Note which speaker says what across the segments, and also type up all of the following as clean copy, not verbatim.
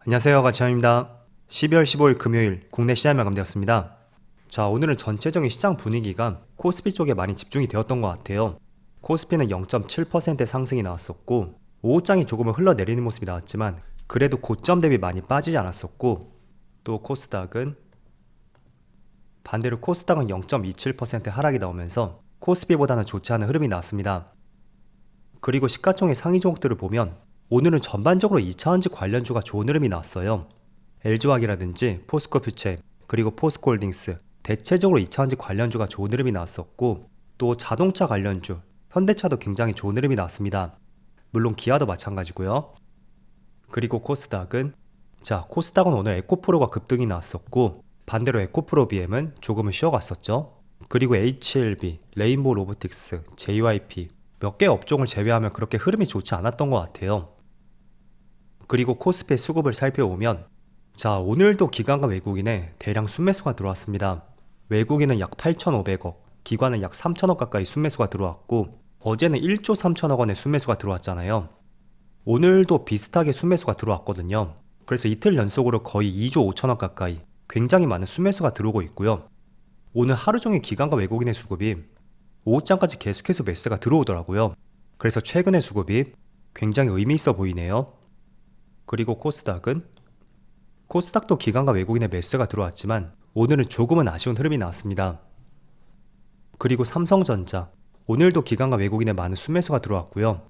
Speaker 1: 안녕하세요, 가치현입니다. 12월 15일 금요일 국내 시장이 마감되었습니다. 자, 오늘은 전체적인 시장 분위기가 코스피 쪽에 많이 집중이 되었던 것 같아요. 코스피는 0.7% 상승이 나왔었고 오후장이 조금은 흘러내리는 모습이 나왔지만 그래도 고점 대비 많이 빠지지 않았었고, 또 반대로 코스닥은 0.27% 하락이 나오면서 코스피보다는 좋지 않은 흐름이 나왔습니다. 그리고 시가총액 상위 종목들을 보면 오늘은 전반적으로 2차전지 관련주가 좋은 흐름이 나왔어요. LG화학이라든지 포스코퓨체, 그리고 포스코홀딩스, 대체적으로 2차전지 관련주가 좋은 흐름이 나왔었고, 또 자동차 관련주, 현대차도 굉장히 좋은 흐름이 나왔습니다. 물론 기아도 마찬가지고요. 그리고 코스닥은 오늘 에코프로가 급등이 나왔었고, 반대로 에코프로 BM은 조금은 쉬어갔었죠. 그리고 HLB, 레인보우 로보틱스, JYP 몇 개 업종을 제외하면 그렇게 흐름이 좋지 않았던 것 같아요. 그리고 코스피의 수급을 살펴보면 오늘도 기관과 외국인의 대량 순매수가 들어왔습니다. 외국인은 약 8,500억, 기관은 약 3천억 가까이 순매수가 들어왔고, 어제는 1조 3천억 원의 순매수가 들어왔잖아요. 오늘도 비슷하게 순매수가 들어왔거든요. 그래서 이틀 연속으로 거의 2조 5천억 가까이 굉장히 많은 순매수가 들어오고 있고요. 오늘 하루 종일 기관과 외국인의 수급이 오후장까지 계속해서 매수가 들어오더라고요. 그래서 최근의 수급이 굉장히 의미 있어 보이네요. 그리고 코스닥도 기관과 외국인의 매수가 들어왔지만 오늘은 조금은 아쉬운 흐름이 나왔습니다. 그리고 삼성전자, 오늘도 기관과 외국인의 많은 순매수가 들어왔고요.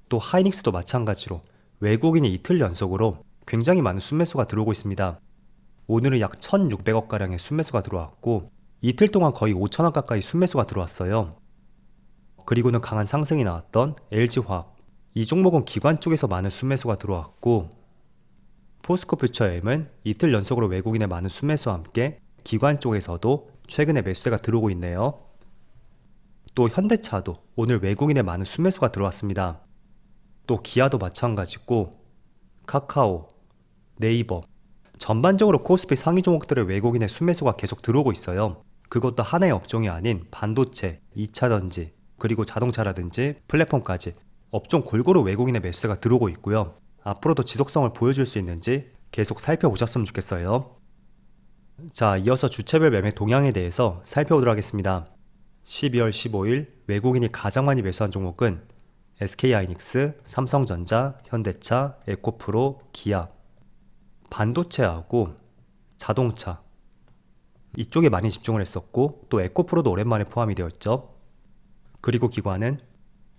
Speaker 1: 또 하이닉스도 마찬가지로 외국인이 이틀 연속으로 굉장히 많은 순매수가 들어오고 있습니다. 오늘은 약 1,600억가량의 순매수가 들어왔고, 이틀 동안 거의 5천억 가까이 순매수가 들어왔어요. 그리고는 강한 상승이 나왔던 LG화학, 이 종목은 기관 쪽에서 많은 순매수가 들어왔고, 포스코퓨처엠은 이틀 연속으로 외국인의 많은 순매수와 함께 기관 쪽에서도 최근에 매수세가 들어오고 있네요. 또 현대차도 오늘 외국인의 많은 순매수가 들어왔습니다. 또 기아도 마찬가지고, 카카오, 네이버, 전반적으로 코스피 상위 종목들의 외국인의 순매수가 계속 들어오고 있어요. 그것도 하나의 업종이 아닌 반도체, 2차전지, 그리고 자동차라든지 플랫폼까지 업종 골고루 외국인의 매수세가 들어오고 있고요. 앞으로도 지속성을 보여줄 수 있는지 계속 살펴보셨으면 좋겠어요. 자, 이어서 주체별 매매 동향에 대해서 살펴보도록 하겠습니다. 12월 15일 외국인이 가장 많이 매수한 종목은 SK하이닉스, 삼성전자, 현대차, 에코프로, 기아, 반도체하고 자동차 이쪽에 많이 집중을 했었고, 또 에코프로도 오랜만에 포함이 되어 있죠. 그리고 기관은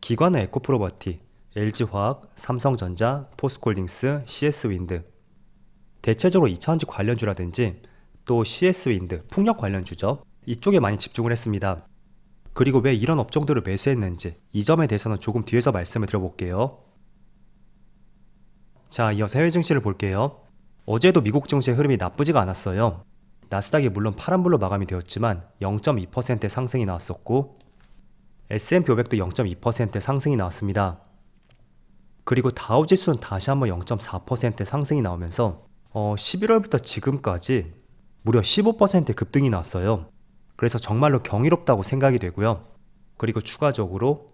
Speaker 1: 에코프로버티, LG화학, 삼성전자, 포스코홀딩스, CS윈드, 대체적으로 2차전지 관련주라든지 또 CS윈드, 풍력 관련주죠. 이쪽에 많이 집중을 했습니다. 그리고 왜 이런 업종들을 매수했는지 이 점에 대해서는 조금 뒤에서 말씀을 드려볼게요. 자, 이어서 해외 증시를 볼게요. 어제도 미국 증시의 흐름이 나쁘지가 않았어요. 나스닥이 물론 파란불로 마감이 되었지만 0.2% 상승이 나왔었고, S&P 500도 0.2% 상승이 나왔습니다. 그리고 다우지수는 다시 한번 0.4% 상승이 나오면서 11월부터 지금까지 무려 15% 급등이 나왔어요. 그래서 정말로 경이롭다고 생각이 되고요. 그리고 추가적으로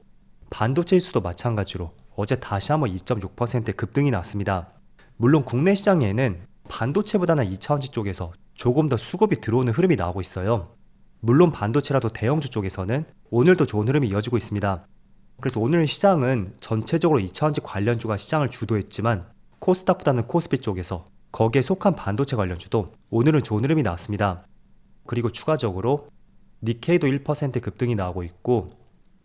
Speaker 1: 반도체 지수도 마찬가지로 어제 다시 한번 2.6% 급등이 나왔습니다. 물론 국내 시장에는 반도체보다는 2차전지 쪽에서 조금 더 수급이 들어오는 흐름이 나오고 있어요. 물론 반도체라도 대형주 쪽에서는 오늘도 좋은 흐름이 이어지고 있습니다. 그래서 오늘 시장은 전체적으로 2차전지 관련주가 시장을 주도했지만 코스닥보다는 코스피 쪽에서 거기에 속한 반도체 관련주도 오늘은 좋은 흐름이 나왔습니다. 그리고 추가적으로 니케이도 1% 급등이 나오고 있고,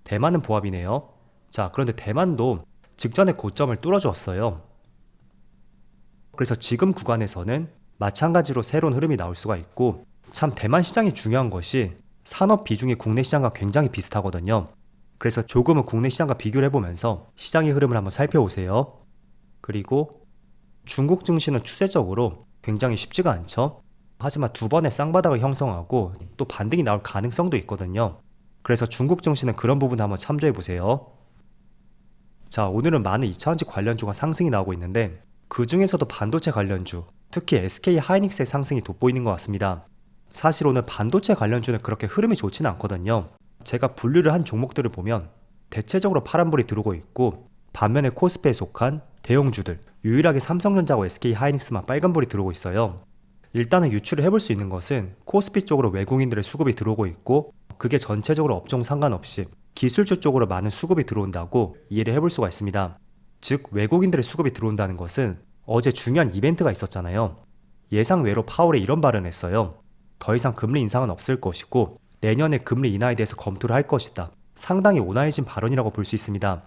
Speaker 1: 대만은 보합이네요. 자, 그런데 대만도 직전에 고점을 뚫어주었어요. 그래서 지금 구간에서는 마찬가지로 새로운 흐름이 나올 수가 있고, 참 대만 시장이 중요한 것이 산업 비중이 국내 시장과 굉장히 비슷하거든요. 그래서 조금은 국내 시장과 비교를 해보면서 시장의 흐름을 한번 살펴보세요. 그리고 중국 증시는 추세적으로 굉장히 쉽지가 않죠. 하지만 두 번의 쌍바닥을 형성하고 또 반등이 나올 가능성도 있거든요. 그래서 중국 증시는 그런 부분 한번 참조해보세요. 자, 오늘은 많은 2차전지 관련주가 상승이 나오고 있는데 그 중에서도 반도체 관련주, 특히 SK하이닉스의 상승이 돋보이는 것 같습니다. 사실 오늘 반도체 관련주는 그렇게 흐름이 좋지는 않거든요. 제가 분류를 한 종목들을 보면 대체적으로 파란불이 들어오고 있고, 반면에 코스피에 속한 대형주들, 유일하게 삼성전자하고 SK하이닉스만 빨간불이 들어오고 있어요. 일단은 유추를 해볼 수 있는 것은 코스피 쪽으로 외국인들의 수급이 들어오고 있고, 그게 전체적으로 업종 상관없이 기술주 쪽으로 많은 수급이 들어온다고 이해를 해볼 수가 있습니다. 즉 외국인들의 수급이 들어온다는 것은 어제 중요한 이벤트가 있었잖아요. 예상외로 파월이 이런 발언을 했어요. 더 이상 금리 인상은 없을 것이고 내년에 금리 인하에 대해서 검토를 할 것이다. 상당히 온화해진 발언이라고 볼 수 있습니다.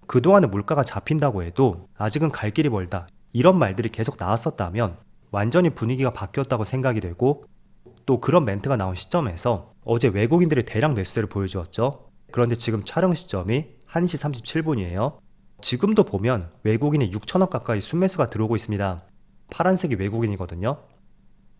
Speaker 1: 그동안은 물가가 잡힌다고 해도 아직은 갈 길이 멀다, 이런 말들이 계속 나왔었다면 완전히 분위기가 바뀌었다고 생각이 되고, 또 그런 멘트가 나온 시점에서 어제 외국인들이 대량 매수세를 보여주었죠. 그런데 지금 촬영 시점이 1시 37분이에요. 지금도 보면 외국인이 6천억 가까이 순매수가 들어오고 있습니다. 파란색이 외국인이거든요.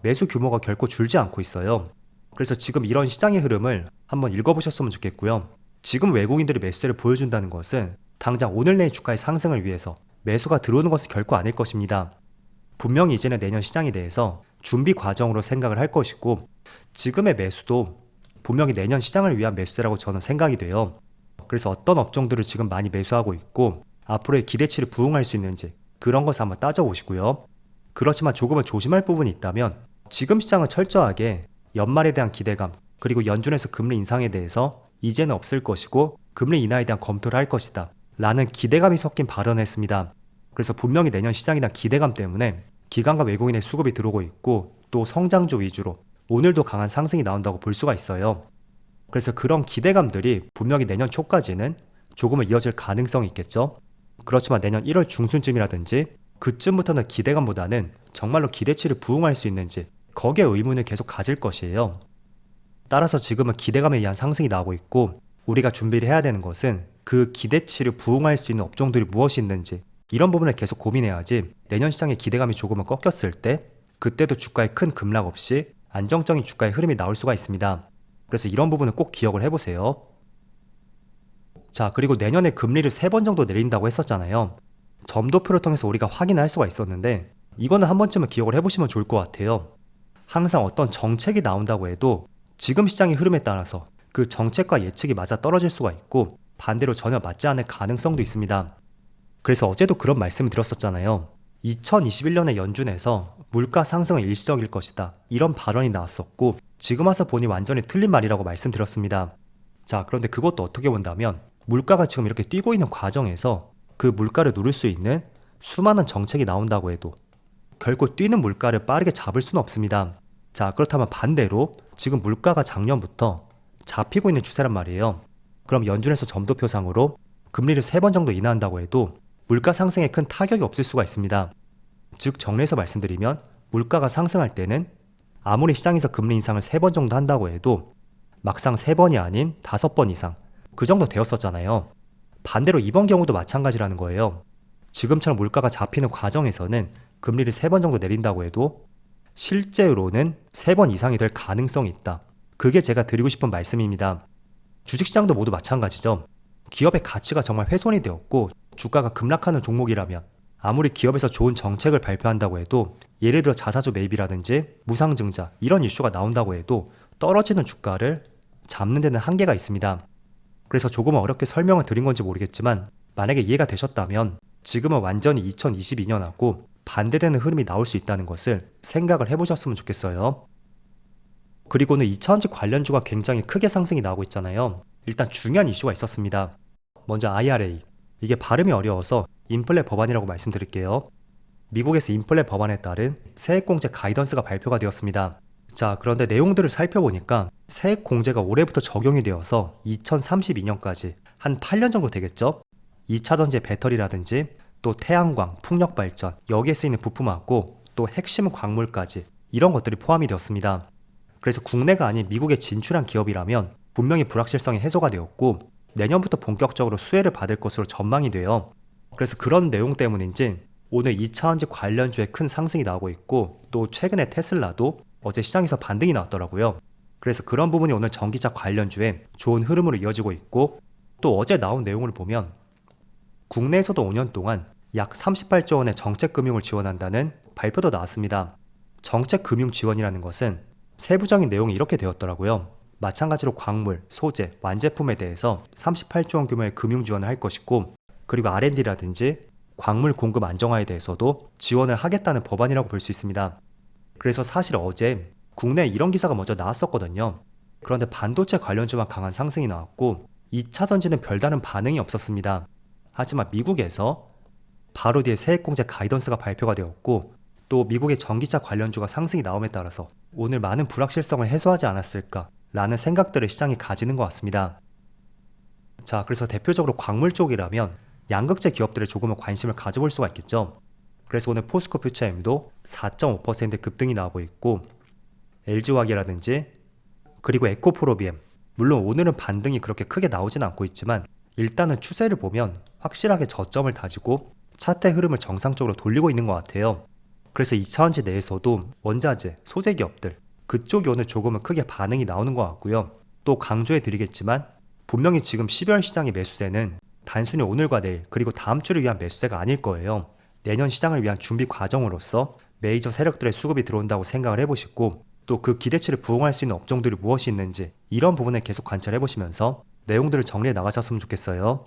Speaker 1: 매수 규모가 결코 줄지 않고 있어요. 그래서 지금 이런 시장의 흐름을 한번 읽어보셨으면 좋겠고요. 지금 외국인들이 매수세를 보여준다는 것은 당장 오늘 내일 주가의 상승을 위해서 매수가 들어오는 것은 결코 아닐 것입니다. 분명히 이제는 내년 시장에 대해서 준비 과정으로 생각을 할 것이고, 지금의 매수도 분명히 내년 시장을 위한 매수세라고 저는 생각이 돼요. 그래서 어떤 업종들을 지금 많이 매수하고 있고 앞으로의 기대치를 부응할 수 있는지 그런 것을 한번 따져보시고요. 그렇지만 조금은 조심할 부분이 있다면 지금 시장은 철저하게 연말에 대한 기대감, 그리고 연준에서 금리 인상에 대해서 이제는 없을 것이고 금리 인하에 대한 검토를 할 것이다 라는 기대감이 섞인 발언을 했습니다. 그래서 분명히 내년 시장에 대한 기대감 때문에 기관과 외국인의 수급이 들어오고 있고, 또 성장주 위주로 오늘도 강한 상승이 나온다고 볼 수가 있어요. 그래서 그런 기대감들이 분명히 내년 초까지는 조금은 이어질 가능성이 있겠죠. 그렇지만 내년 1월 중순쯤이라든지 그쯤부터는 기대감보다는 정말로 기대치를 부응할 수 있는지 거기에 의문을 계속 가질 것이에요. 따라서 지금은 기대감에 의한 상승이 나오고 있고, 우리가 준비를 해야 되는 것은 그 기대치를 부응할 수 있는 업종들이 무엇이 있는지 이런 부분을 계속 고민해야지 내년 시장의 기대감이 조금은 꺾였을 때 그때도 주가에 큰 급락 없이 안정적인 주가의 흐름이 나올 수가 있습니다. 그래서 이런 부분은 꼭 기억을 해보세요. 자, 그리고 내년에 금리를 3번 정도 내린다고 했었잖아요. 점도표를 통해서 우리가 확인할 수가 있었는데 이거는 한 번쯤은 기억을 해보시면 좋을 것 같아요. 항상 어떤 정책이 나온다고 해도 지금 시장의 흐름에 따라서 그 정책과 예측이 맞아 떨어질 수가 있고 반대로 전혀 맞지 않을 가능성도 있습니다. 그래서 어제도 그런 말씀을 드렸었잖아요. 2021년에 연준에서 물가 상승은 일시적일 것이다, 이런 발언이 나왔었고 지금 와서 보니 완전히 틀린 말이라고 말씀드렸습니다. 자, 그런데 그것도 어떻게 본다면 물가가 지금 이렇게 뛰고 있는 과정에서 그 물가를 누를 수 있는 수많은 정책이 나온다고 해도 결코 뛰는 물가를 빠르게 잡을 수는 없습니다. 자, 그렇다면 반대로 지금 물가가 작년부터 잡히고 있는 추세란 말이에요. 그럼 연준에서 점도표상으로 금리를 3번 정도 인하한다고 해도 물가 상승에 큰 타격이 없을 수가 있습니다. 즉 정리해서 말씀드리면 물가가 상승할 때는 아무리 시장에서 금리 인상을 3번 정도 한다고 해도 막상 3번이 아닌 5번 이상 그 정도 되었었잖아요. 반대로 이번 경우도 마찬가지라는 거예요. 지금처럼 물가가 잡히는 과정에서는 금리를 3번 정도 내린다고 해도 실제로는 3번 이상이 될 가능성이 있다. 그게 제가 드리고 싶은 말씀입니다. 주식시장도 모두 마찬가지죠. 기업의 가치가 정말 훼손이 되었고 주가가 급락하는 종목이라면 아무리 기업에서 좋은 정책을 발표한다고 해도, 예를 들어 자사주 매입이라든지 무상증자 이런 이슈가 나온다고 해도 떨어지는 주가를 잡는 데는 한계가 있습니다. 그래서 조금은 어렵게 설명을 드린 건지 모르겠지만 만약에 이해가 되셨다면 지금은 완전히 2022년하고 반대되는 흐름이 나올 수 있다는 것을 생각을 해보셨으면 좋겠어요. 그리고는 2차전지 관련주가 굉장히 크게 상승이 나오고 있잖아요. 일단 중요한 이슈가 있었습니다. 먼저 IRA. 이게 발음이 어려워서 인플레 법안이라고 말씀드릴게요. 미국에서 인플레 법안에 따른 세액공제 가이던스가 발표가 되었습니다. 자, 그런데 내용들을 살펴보니까 세액공제가 올해부터 적용이 되어서 2032년까지 한 8년 정도 되겠죠? 2차전지 배터리라든지 또 태양광, 풍력발전, 여기에 쓰이는 부품하고 또 핵심 광물까지 이런 것들이 포함이 되었습니다. 그래서 국내가 아닌 미국에 진출한 기업이라면 분명히 불확실성이 해소가 되었고 내년부터 본격적으로 수혜를 받을 것으로 전망이 돼요. 그래서 그런 내용 때문인지 오늘 2차전지 관련주에 큰 상승이 나오고 있고, 또 최근에 테슬라도 어제 시장에서 반등이 나왔더라고요. 그래서 그런 부분이 오늘 전기차 관련주에 좋은 흐름으로 이어지고 있고, 또 어제 나온 내용을 보면 국내에서도 5년 동안 약 38조 원의 정책금융을 지원한다는 발표도 나왔습니다. 정책금융 지원이라는 것은 세부적인 내용이 이렇게 되었더라고요. 마찬가지로 광물, 소재, 완제품에 대해서 38조 원 규모의 금융 지원을 할 것이고, 그리고 R&D라든지 광물 공급 안정화에 대해서도 지원을 하겠다는 법안이라고 볼 수 있습니다. 그래서 사실 어제 국내에 이런 기사가 먼저 나왔었거든요. 그런데 반도체 관련주만 강한 상승이 나왔고 2차 전지는 별다른 반응이 없었습니다. 하지만 미국에서 바로 뒤에 세액공제 가이던스가 발표가 되었고 또 미국의 전기차 관련주가 상승이 나옴에 따라서 오늘 많은 불확실성을 해소하지 않았을까 라는 생각들을 시장이 가지는 것 같습니다. 자, 그래서 대표적으로 광물 쪽이라면 양극재 기업들에 조금은 관심을 가져볼 수가 있겠죠. 그래서 오늘 포스코 퓨처엠도 4.5% 급등이 나오고 있고 LG화학이라든지 그리고 에코프로비엠, 물론 오늘은 반등이 그렇게 크게 나오진 않고 있지만 일단은 추세를 보면 확실하게 저점을 다지고 차트 흐름을 정상적으로 돌리고 있는 것 같아요. 그래서 2차전지 내에서도 원자재, 소재 기업들 그쪽이 오늘 조금은 크게 반응이 나오는 것 같고요. 또 강조해 드리겠지만 분명히 지금 12월 시장의 매수세는 단순히 오늘과 내일 그리고 다음 주를 위한 매수세가 아닐 거예요. 내년 시장을 위한 준비 과정으로서 메이저 세력들의 수급이 들어온다고 생각을 해보시고 또 그 기대치를 부응할 수 있는 업종들이 무엇이 있는지 이런 부분을 계속 관찰해 보시면서 내용들을 정리해 나가셨으면 좋겠어요.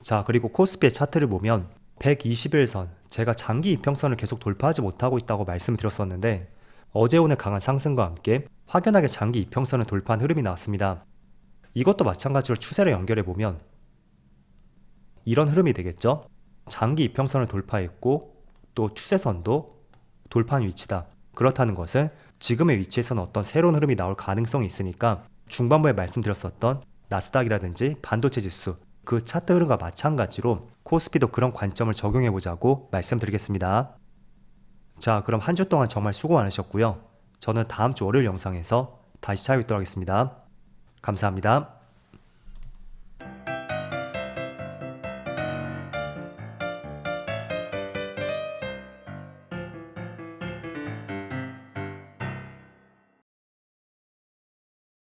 Speaker 1: 자, 그리고 코스피의 차트를 보면 121선, 제가 장기 이평선을 계속 돌파하지 못하고 있다고 말씀을 드렸었는데 어제 오늘 강한 상승과 함께 확연하게 장기 이평선을 돌파한 흐름이 나왔습니다. 이것도 마찬가지로 추세를 연결해 보면 이런 흐름이 되겠죠. 장기 이평선을 돌파했고 또 추세선도 돌파한 위치다. 그렇다는 것은 지금의 위치에서는 어떤 새로운 흐름이 나올 가능성이 있으니까 중반부에 말씀드렸었던 나스닥이라든지 반도체 지수 그 차트 흐름과 마찬가지로 코스피도 그런 관점을 적용해 보자고 말씀드리겠습니다. 자, 그럼 한 주 동안 정말 수고 많으셨고요. 저는 다음 주 월요일 영상에서 다시 찾아뵙도록 하겠습니다. 감사합니다.